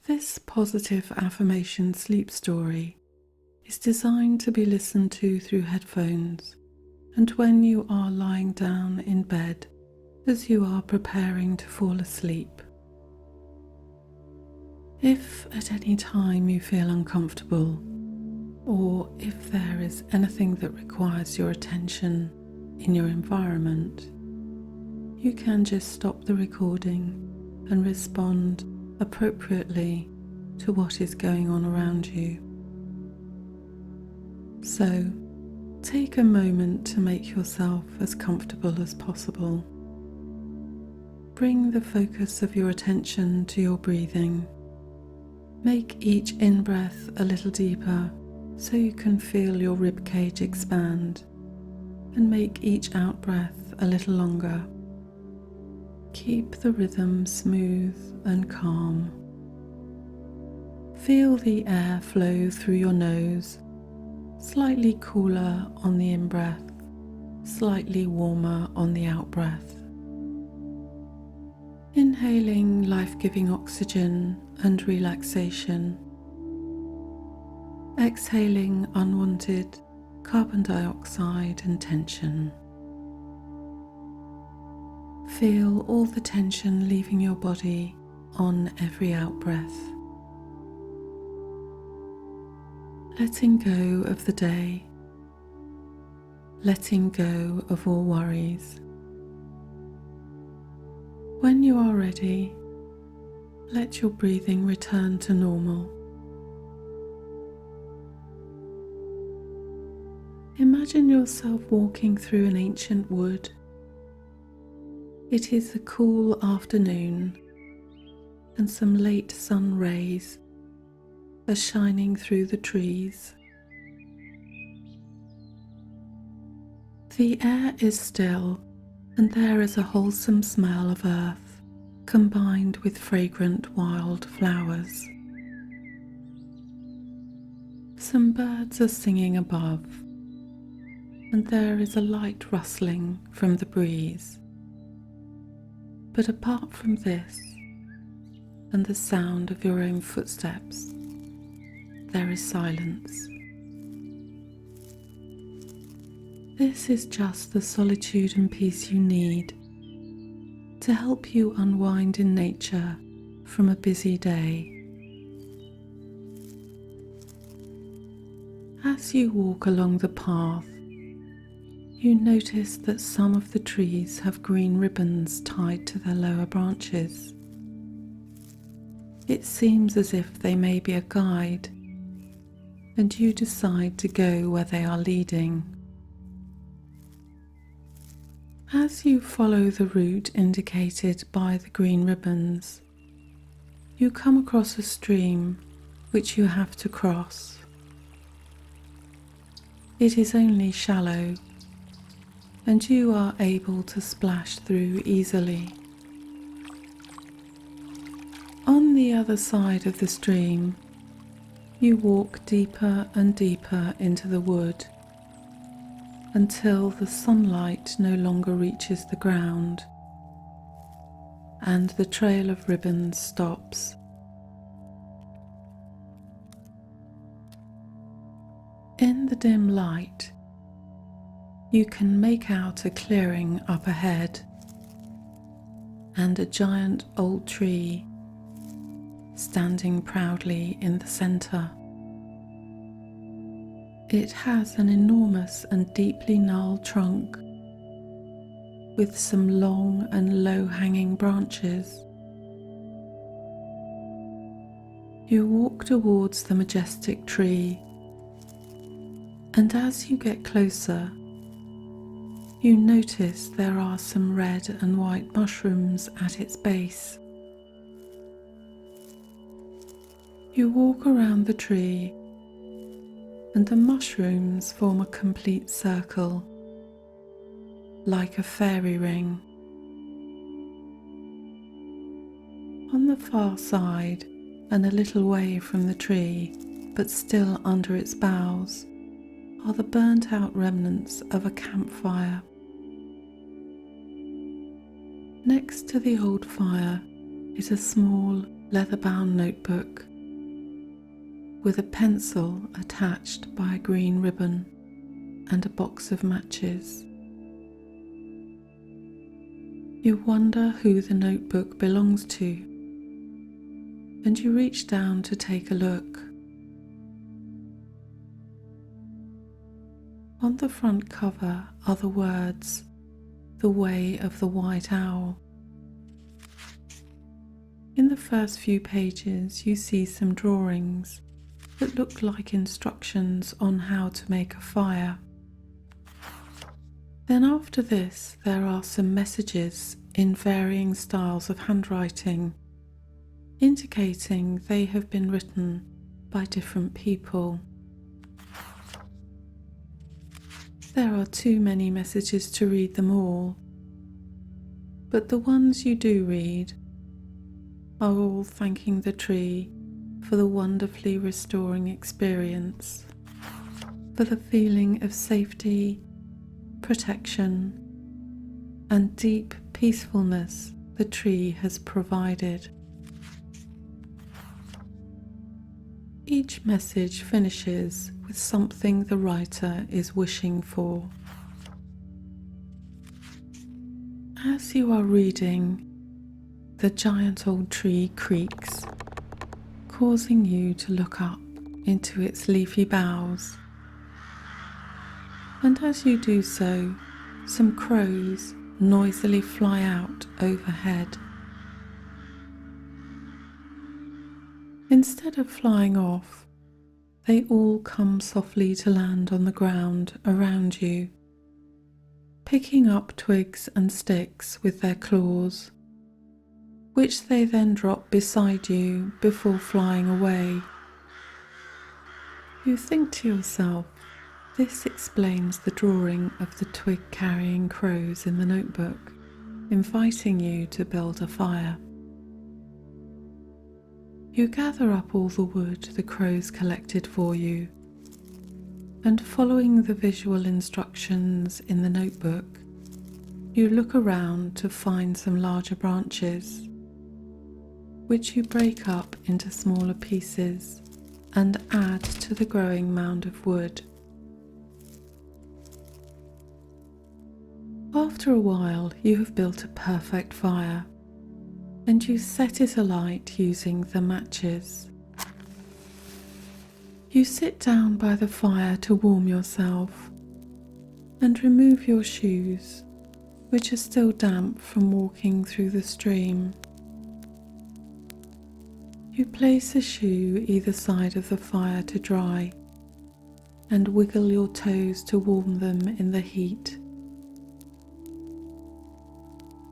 This positive affirmation sleep story is designed to be listened to through headphones and when you are lying down in bed as you are preparing to fall asleep. If at any time you feel uncomfortable, or if there is anything that requires your attention in your environment, you can just stop the recording and respond appropriately to what is going on around you. So, take a moment to make yourself as comfortable as possible. Bring the focus of your attention to your breathing. Make each in-breath a little deeper so you can feel your ribcage expand, and make each out-breath a little longer. Keep the rhythm smooth and calm. Feel the air flow through your nose, slightly cooler on the in-breath, slightly warmer on the out-breath. Inhaling life-giving oxygen and relaxation. Exhaling unwanted carbon dioxide and tension. Feel all the tension leaving your body on every out-breath. Letting go of the day. Letting go of all worries. When you are ready, let your breathing return to normal. Imagine yourself walking through an ancient wood. It is a cool afternoon, and some late sun rays are shining through the trees. The air is still, and there is a wholesome smell of earth combined with fragrant wild flowers. Some birds are singing above, and there is a light rustling from the breeze. But apart from this, and the sound of your own footsteps, there is silence. This is just the solitude and peace you need to help you unwind in nature from a busy day. As you walk along the path, you notice that some of the trees have green ribbons tied to their lower branches. It seems as if they may be a guide, and you decide to go where they are leading. As you follow the route indicated by the green ribbons, you come across a stream which you have to cross. It is only shallow, and you are able to splash through easily. On the other side of the stream, you walk deeper and deeper into the wood until the sunlight no longer reaches the ground and the trail of ribbons stops. In the dim light, you can make out a clearing up ahead and a giant old tree standing proudly in the center. It has an enormous and deeply gnarled trunk with some long and low-hanging branches. You walk towards the majestic tree, and as you get closer, you notice there are some red and white mushrooms at its base. You walk around the tree, and the mushrooms form a complete circle, like a fairy ring. On the far side, and a little way from the tree, but still under its boughs, are the burnt-out remnants of a campfire. Next to the old fire is a small, leather-bound notebook with a pencil attached by a green ribbon and a box of matches. You wonder who the notebook belongs to, and you reach down to take a look. On the front cover are the words, "The Way of the White Owl." In the first few pages you see some drawings that look like instructions on how to make a fire. Then after this there are some messages in varying styles of handwriting, indicating they have been written by different people. There are too many messages to read them all, but the ones you do read are all thanking the tree for the wonderfully restoring experience, for the feeling of safety, protection, and deep peacefulness the tree has provided. Each message finishes with something the writer is wishing for. As you are reading, the giant old tree creaks, causing you to look up into its leafy boughs. And as you do so, some crows noisily fly out overhead. Instead of flying off, they all come softly to land on the ground around you, picking up twigs and sticks with their claws, which they then drop beside you before flying away. You think to yourself, this explains the drawing of the twig-carrying crows in the notebook, inviting you to build a fire. You gather up all the wood the crows collected for you, and following the visual instructions in the notebook, you look around to find some larger branches, which you break up into smaller pieces and add to the growing mound of wood. After a while, you have built a perfect fire, and you set it alight using the matches. You sit down by the fire to warm yourself and remove your shoes, which are still damp from walking through the stream. You place a shoe either side of the fire to dry and wiggle your toes to warm them in the heat.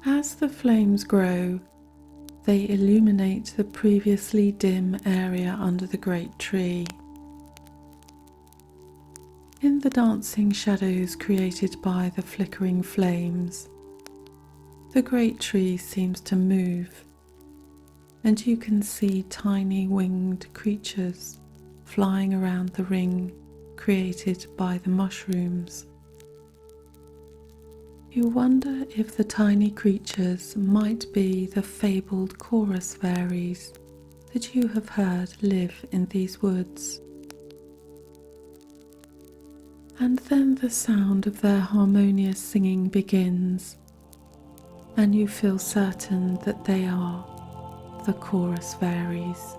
As the flames grow, they illuminate the previously dim area under the great tree. In the dancing shadows created by the flickering flames, the great tree seems to move, and you can see tiny winged creatures flying around the ring created by the mushrooms. You wonder if the tiny creatures might be the fabled chorus fairies that you have heard live in these woods. And then the sound of their harmonious singing begins, and you feel certain that they are the chorus fairies.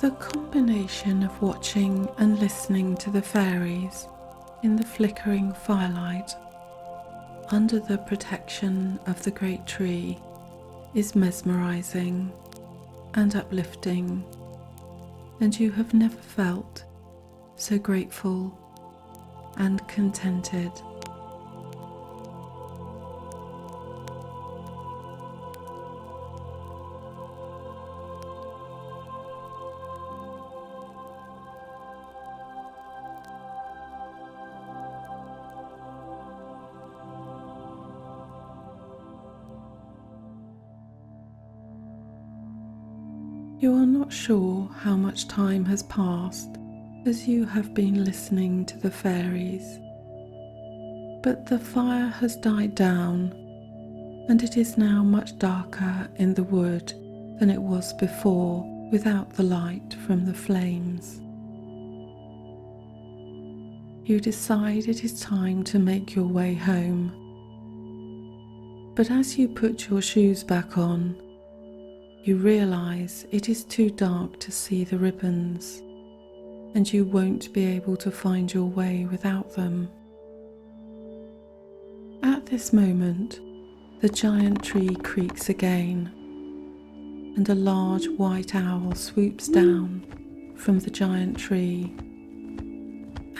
The combination of watching and listening to the fairies in the flickering firelight under the protection of the great tree is mesmerizing and uplifting, and you have never felt so grateful and contented. You are not sure how much time has passed as you have been listening to the fairies, but the fire has died down and it is now much darker in the wood than it was before without the light from the flames. You decide it is time to make your way home, but as you put your shoes back on, you realize it is too dark to see the ribbons, and you won't be able to find your way without them. At this moment, the giant tree creaks again, and a large white owl swoops down from the giant tree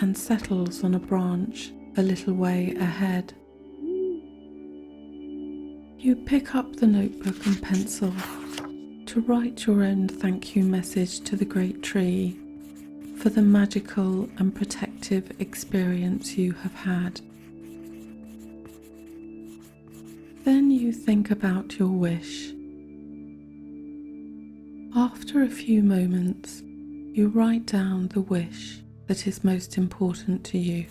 and settles on a branch a little way ahead. You pick up the notebook and pencil to write your own thank you message to the great tree for the magical and protective experience you have had. Then you think about your wish. After a few moments, you write down the wish that is most important to you.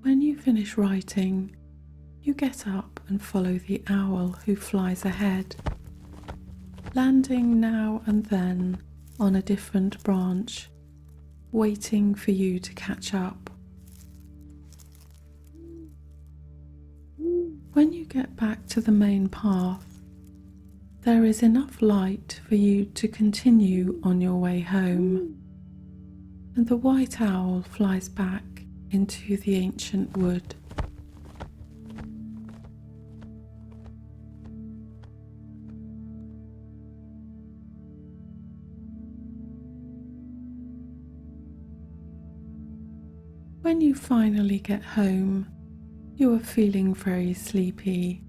When you finish writing, you get up and follow the owl who flies ahead, landing now and then on a different branch, waiting for you to catch up. When you get back to the main path, there is enough light for you to continue on your way home, and the white owl flies back into the ancient wood. When you finally get home, you are feeling very sleepy,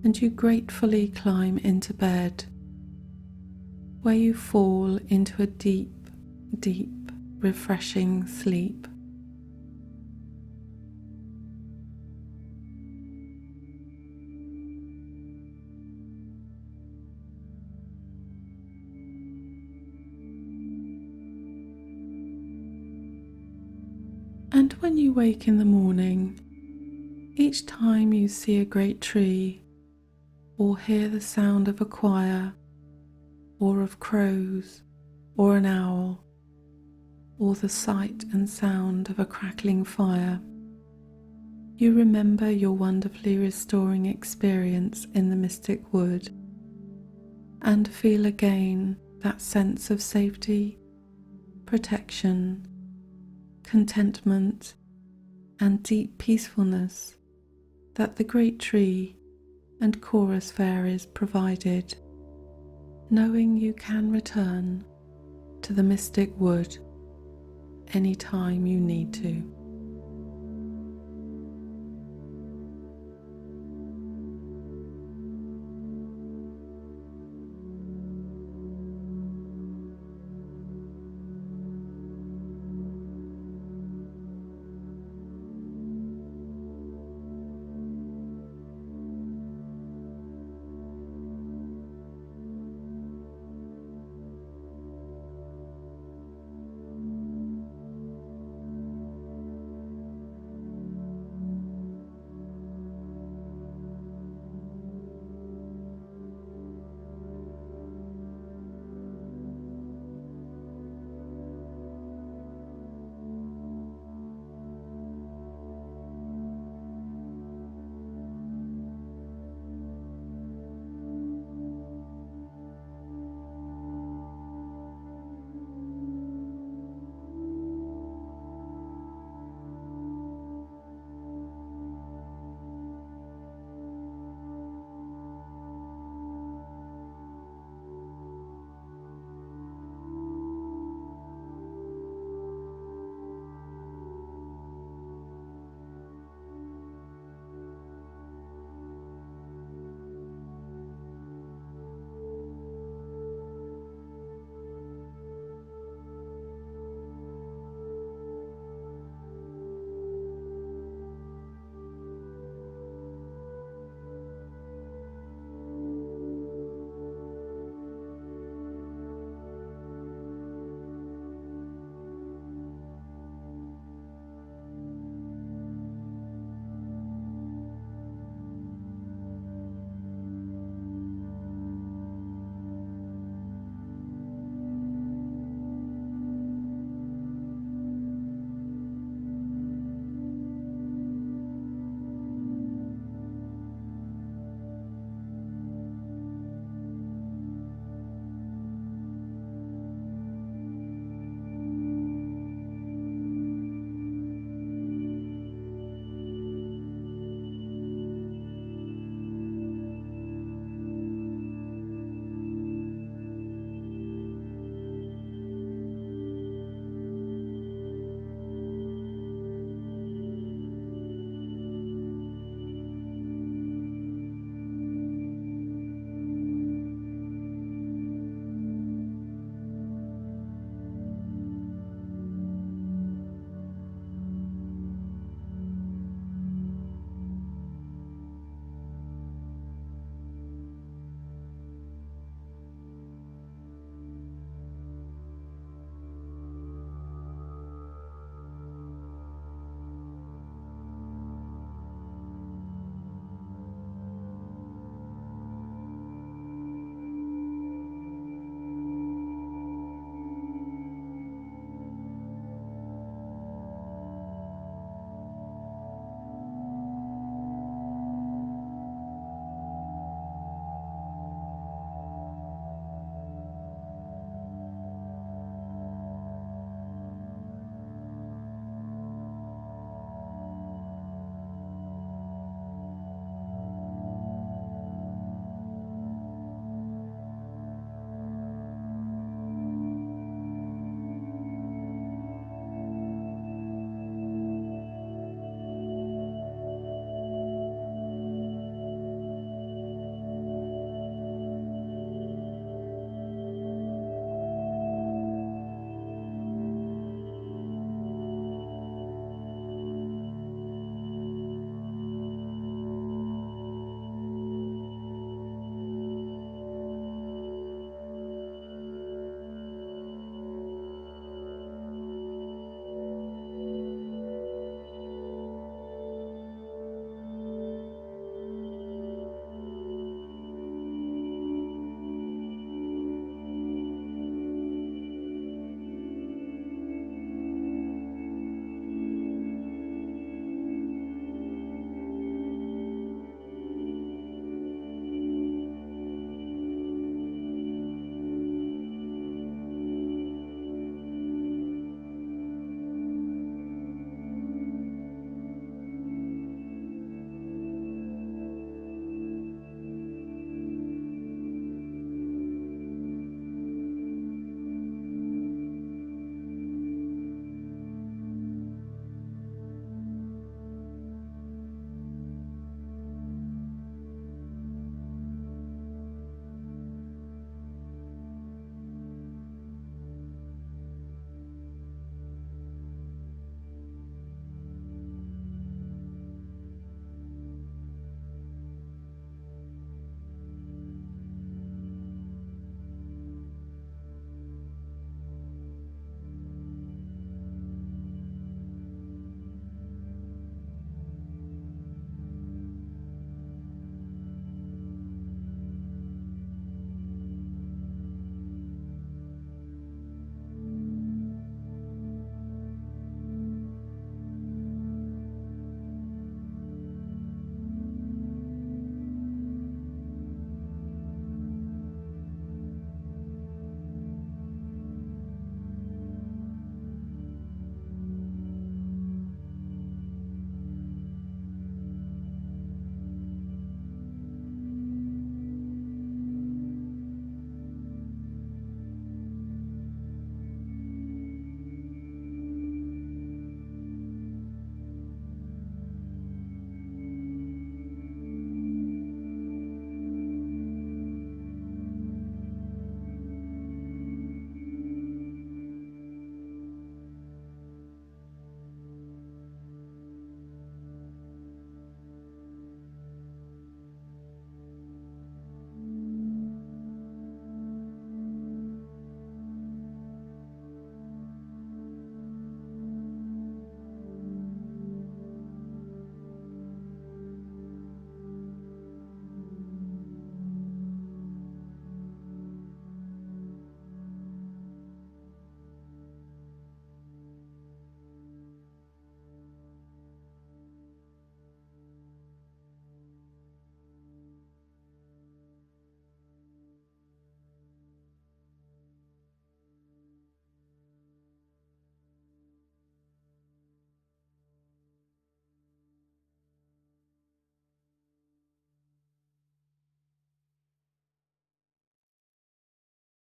and you gratefully climb into bed, where you fall into a deep, refreshing sleep. And when you wake in the morning, each time you see a great tree, or hear the sound of a choir, or of crows, or an owl, or the sight and sound of a crackling fire, you remember your wonderfully restoring experience in the mystic wood, and feel again that sense of safety, protection, contentment, and deep peacefulness that the great tree and chorus fairies provided, knowing you can return to the mystic wood anytime you need to.